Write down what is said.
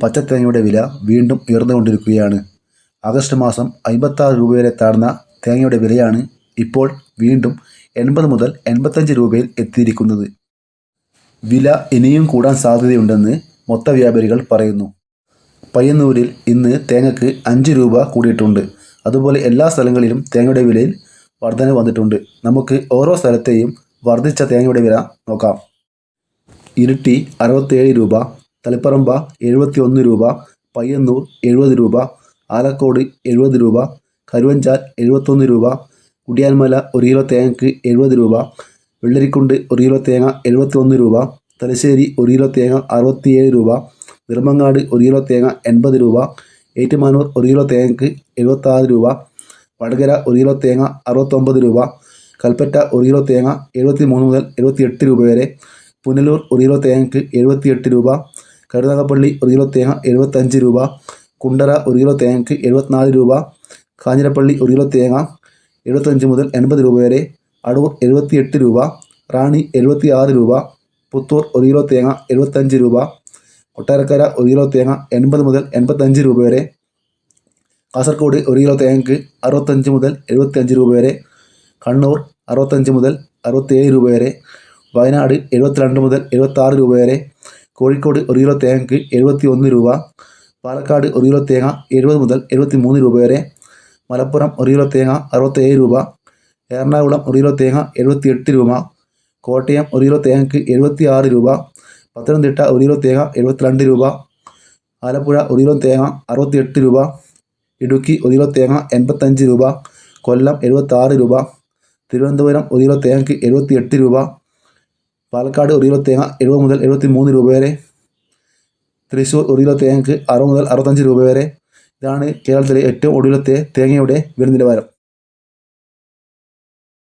പച്ചത്തേങ്ങയുടെ വില വീണ്ടും ഉയർന്നുകൊണ്ടിരിക്കുകയാണ്. ആഗസ്റ്റ് മാസം 56 രൂപ വരെ താഴ്ന്ന തേങ്ങയുടെ വിലയാണ് ഇപ്പോൾ വീണ്ടും 80 മുതൽ 85 രൂപയിൽ എത്തിയിരിക്കുന്നത്. വില ഇനിയും കൂടാൻ സാധ്യതയുണ്ടെന്ന് മൊത്ത വ്യാപാരികൾ പറയുന്നു. പയ്യന്നൂരിൽ ഇന്ന് തേങ്ങയ്ക്ക് 5 രൂപ കൂടിയിട്ടുണ്ട്. അതുപോലെ എല്ലാ സ്ഥലങ്ങളിലും തേങ്ങയുടെ വിലയിൽ വർധന വന്നിട്ടുണ്ട്. നമുക്ക് ഓരോ സ്ഥലത്തെയും വർദ്ധിച്ച തേങ്ങയുടെ വില നോക്കാം. ഇരിട്ടി 67 രൂപ, തളിപ്പറമ്പ 71 രൂപ, പയ്യന്നൂർ 70 രൂപ, ആലക്കോട് 70 രൂപ, കരുവഞ്ചാൽ 71 രൂപ, കുടിയാൻമല 1 കിലോ തേങ്ങയ്ക്ക് 70 രൂപ, വെള്ളരിക്കുണ്ട് 1 കിലോ തേങ്ങ 71 രൂപ, തലശ്ശേരി 1 കിലോ തേങ്ങ 67 രൂപ, നെടുമങ്ങാട് 1 കിലോ തേങ്ങ 80 രൂപ, ഏറ്റുമാനൂർ 1 കിലോ തേങ്ങയ്ക്ക് 76 രൂപ, വടകര 1 കിലോ തേങ്ങ 69 രൂപ, കൽപ്പറ്റ 1 കിലോ തേങ്ങ 73 മുതൽ 78 രൂപ വരെ, പുനലൂർ 1 കിലോ തേങ്ങയ്ക്ക് 78 രൂപ, കരുനാഗപ്പള്ളി 1 കിലോ തേങ്ങ 75 രൂപ, കുണ്ടറ 1 കിലോ തേങ്ങയ്ക്ക് 74 രൂപ, കാഞ്ഞിരപ്പള്ളി 1 കിലോ തേങ്ങ 75 മുതൽ 80 രൂപ വരെ, അടൂർ 78 രൂപ, റാണി 76 രൂപ, പുത്തൂർ 1 കിലോ തേങ്ങ 75 രൂപ, കൊട്ടാരക്കര 1 കിലോ തേങ്ങ 80 മുതൽ 85 രൂപ വരെ, കാസർഗോഡ് 1 കിലോ തേങ്ങയ്ക്ക് 65 മുതൽ 75 രൂപ വരെ, കണ്ണൂർ 65 മുതൽ 67 രൂപ വരെ, വയനാട് 72 മുതൽ 76 രൂപ വരെ, കോഴിക്കോട് 1 കിലോ തേങ്ങയ്ക്ക് 71 രൂപ, പാലക്കാട് 1 കിലോ തേങ്ങ 70 മുതൽ 73 രൂപ വരെ, മലപ്പുറം 1 കിലോ തേങ്ങ 67 രൂപ, എറണാകുളം 1 കിലോ തേങ്ങ 78 രൂപ, കോട്ടയം 1 കിലോ തേങ്ങയ്ക്ക് 76 രൂപ, പത്തനംതിട്ട 1 കിലോ തേങ്ങ 72 രൂപ, ആലപ്പുഴ 1 കിലോ തേങ്ങ 68 രൂപ, ഇടുക്കി 1 കിലോ തേങ്ങ 85 രൂപ, കൊല്ലം 76 രൂപ, തിരുവനന്തപുരം 1 കിലോ തേങ്ങയ്ക്ക് 78 രൂപ, പാലക്കാട് 1 കിലോ തേങ്ങ 70 മുതൽ 73 രൂപ വരെ, തൃശ്ശൂർ 1 കിലോ തേങ്ങയ്ക്ക് 60 മുതൽ 65 രൂപ വരെ. ഇതാണ് കേരളത്തിലെ ഏറ്റവും ഒടുവിലത്തെ തേങ്ങയുടെ വില നിലവാരം.